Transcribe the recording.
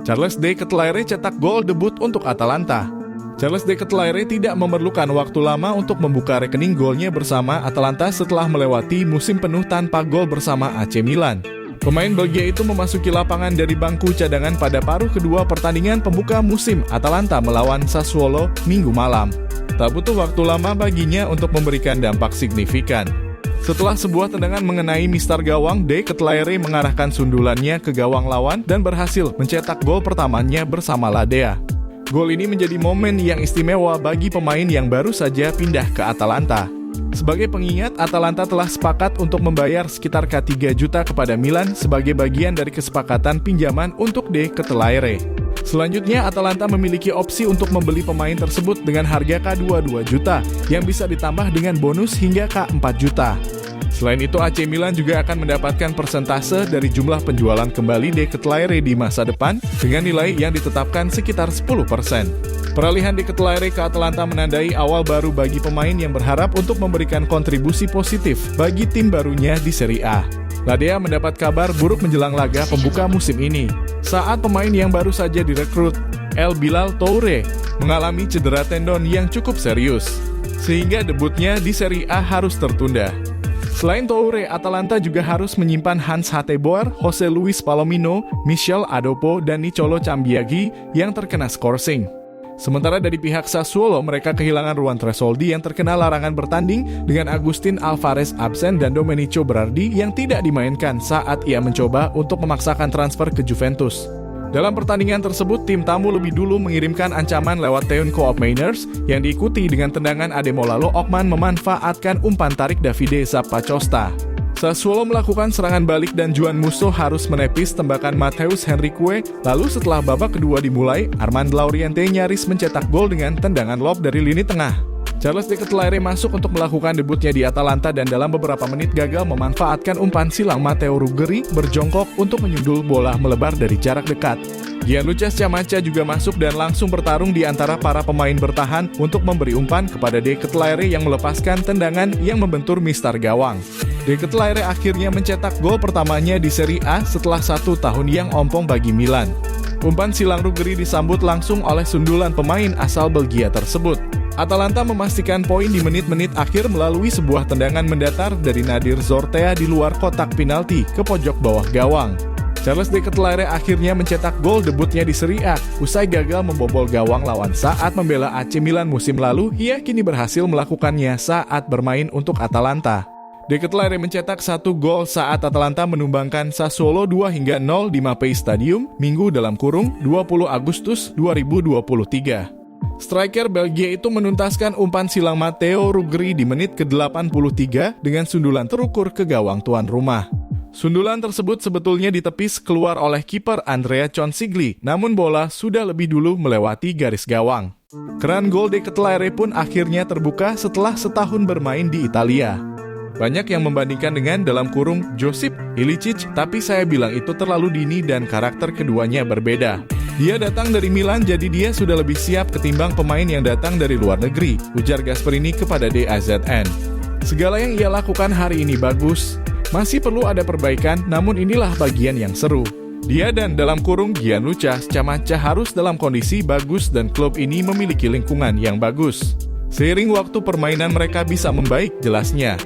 Charles De Ketelaere cetak gol debut untuk Atalanta. Charles De Ketelaere tidak memerlukan waktu lama untuk membuka rekening golnya bersama Atalanta setelah melewati musim penuh tanpa gol bersama AC Milan. Pemain Belgia itu memasuki lapangan dari bangku cadangan pada paruh kedua pertandingan pembuka musim Atalanta melawan Sassuolo Minggu malam. Tak butuh waktu lama baginya untuk memberikan dampak signifikan. Setelah sebuah tendangan mengenai mistar gawang, De Ketelaere mengarahkan sundulannya ke gawang lawan dan berhasil mencetak gol pertamanya bersama Ladea. Gol ini menjadi momen yang istimewa bagi pemain yang baru saja pindah ke Atalanta. Sebagai pengingat, Atalanta telah sepakat untuk membayar sekitar K3 juta kepada Milan sebagai bagian dari kesepakatan pinjaman untuk De Ketelaere. Selanjutnya, Atalanta memiliki opsi untuk membeli pemain tersebut dengan harga K2 2 juta yang bisa ditambah dengan bonus hingga K4 juta. Selain itu, AC Milan juga akan mendapatkan persentase dari jumlah penjualan kembali De Ketelaere di masa depan dengan nilai yang ditetapkan sekitar 10%. Peralihan De Ketelaere ke Atalanta menandai awal baru bagi pemain yang berharap untuk memberikan kontribusi positif bagi tim barunya di Serie A. Ladea mendapat kabar buruk menjelang laga pembuka musim ini, saat pemain yang baru saja direkrut, El Bilal Toure, mengalami cedera tendon yang cukup serius, sehingga debutnya di Serie A harus tertunda. Selain Toure, Atalanta juga harus menyimpan Hans Hateboer, Jose Luis Palomino, Michel Adopo, dan Nicolo Cambiagi yang terkena skorsing. Sementara dari pihak Sassuolo, mereka kehilangan Ruan Tresoldi yang terkena larangan bertanding dengan Agustin Alvarez absen dan Domenico Berardi yang tidak dimainkan saat ia mencoba untuk memaksakan transfer ke Juventus. Dalam pertandingan tersebut, tim tamu lebih dulu mengirimkan ancaman lewat Teun Koopmeiners yang diikuti dengan tendangan Ademola Lookman memanfaatkan umpan tarik Davide Zappacosta. Sassuolo melakukan serangan balik dan Juan Musso harus menepis tembakan Matheus Henrique. Lalu setelah babak kedua dimulai, Armand Lauriente nyaris mencetak gol dengan tendangan lob dari lini tengah. Charles De Ketelaere masuk untuk melakukan debutnya di Atalanta dan dalam beberapa menit gagal memanfaatkan umpan silang Matteo Ruggeri berjongkok untuk menyundul bola melebar dari jarak dekat. Gianluca Scamacca juga masuk dan langsung bertarung di antara para pemain bertahan untuk memberi umpan kepada De Ketelaere yang melepaskan tendangan yang membentur mistar gawang. De Ketelaere akhirnya mencetak gol pertamanya di Serie A setelah 1 tahun yang ompong bagi Milan. Umpan silang Ruggeri disambut langsung oleh sundulan pemain asal Belgia tersebut. Atalanta memastikan poin di menit-menit akhir melalui sebuah tendangan mendatar dari Nadir Zortea di luar kotak penalti ke pojok bawah gawang. Charles De Ketelaere akhirnya mencetak gol debutnya di Serie A. Usai gagal membobol gawang lawan saat membela AC Milan musim lalu, ia kini berhasil melakukannya saat bermain untuk Atalanta. De Ketelaere mencetak 1 gol saat Atalanta menumbangkan Sassuolo 2-0 di Mapei Stadium, Minggu (20 Agustus 2023). Striker Belgia itu menuntaskan umpan silang Matteo Ruggeri di menit ke-83 dengan sundulan terukur ke gawang tuan rumah. Sundulan tersebut sebetulnya ditepis keluar oleh kiper Andrea Consigli, namun bola sudah lebih dulu melewati garis gawang. Keran gol De Ketelaere pun akhirnya terbuka setelah setahun bermain di Italia. Banyak yang membandingkan dengan Josip Ilicic, tapi saya bilang itu terlalu dini dan karakter keduanya berbeda. Dia datang dari Milan, jadi dia sudah lebih siap ketimbang pemain yang datang dari luar negeri, ujar Gasperini kepada DAZN. Segala yang ia lakukan hari ini bagus. Masih perlu ada perbaikan, namun inilah bagian yang seru. Dia dan Gianluca Scamacca harus dalam kondisi bagus dan klub ini memiliki lingkungan yang bagus. Seiring waktu permainan mereka bisa membaik, jelasnya.